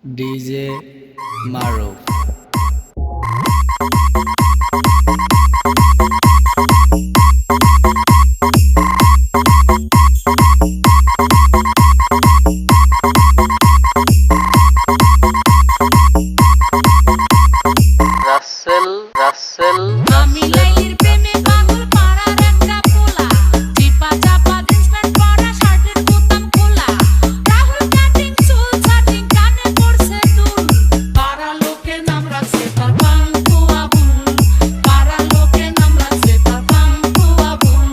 DJ Maro. Rasel আমি লাইলির প্রেমে পাগল পাড়ার একটা পোলা চিপা চাপা জিন্স প্যান্ট পরা শার্টের বোতাম খোলা রাহুল কাটিং চুল ছাটিং কানে পড়ছে দুল পাড়া লোকে নাম রাখছে তার পাঙ্কু আবুল পাড়া লোকে নাম রাখছে তার পাঙ্কু আবুল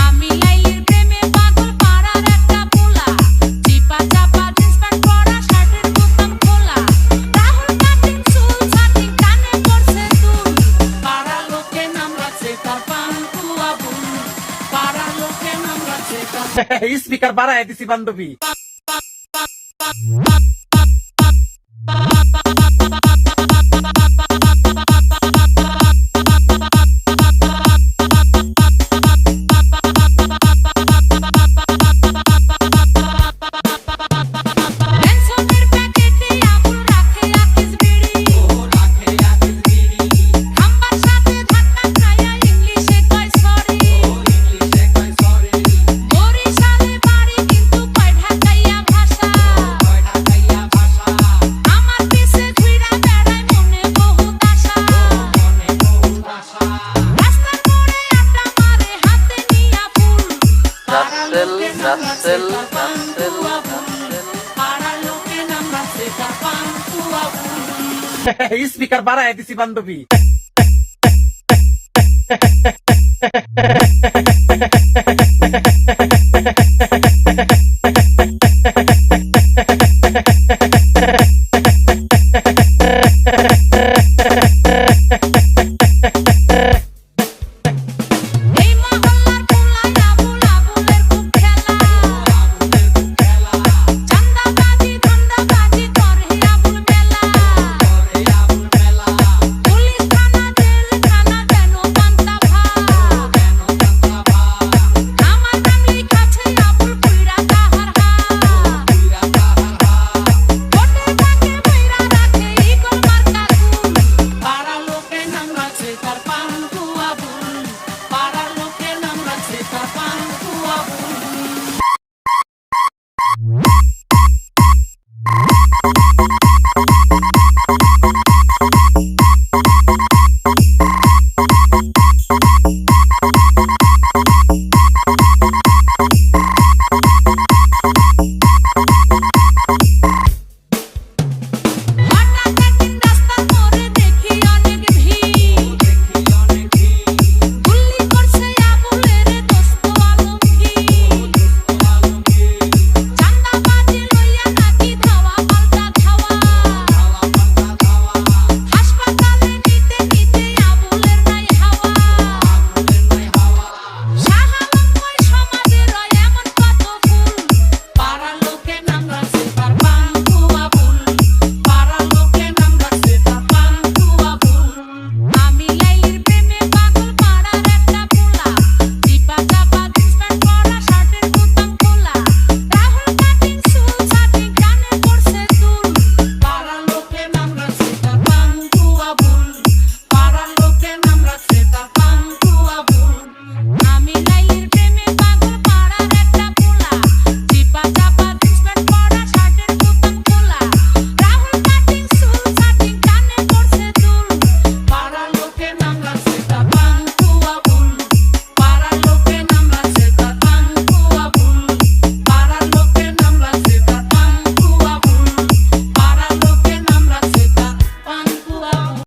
আমি লাইলির প্রেমে পাগল পাড়ার একটা পোলা চিপা চাপা জিন্স প্যান্ট পরা শার্টের বোতাম খোলা রাহুল কাটিং চুল ছাটিং কানে পড়ছে দুল পাড়া লোকে নাম রাখছে তার পাঙ্কু আবুল পাড়া লোকে নাম রাখছে তার স্পিকার বাড়ায় দিছি বান্ধবী। টেনশনের প্যাকেটে আবুল রাখে আকিস বিড়ি খাম্বার সাথে ধাক্কা খায়া ইংলিশে কয় সরি বরিশালে বাড়ি কিন্তু কয় ঢাকাইয়া ভাষা আমার পিছে ঘুইরা বেড়ায় মনে বহুত আশা রাস্তার মোড়ে আড্ডা মারে হাতে নিয়া ফুল রাসেল পাড়া লোকে নাম রাখছে তার পাঙ্কু আবুল স্পিকার বাড়ায় দিছি বান্ধবী।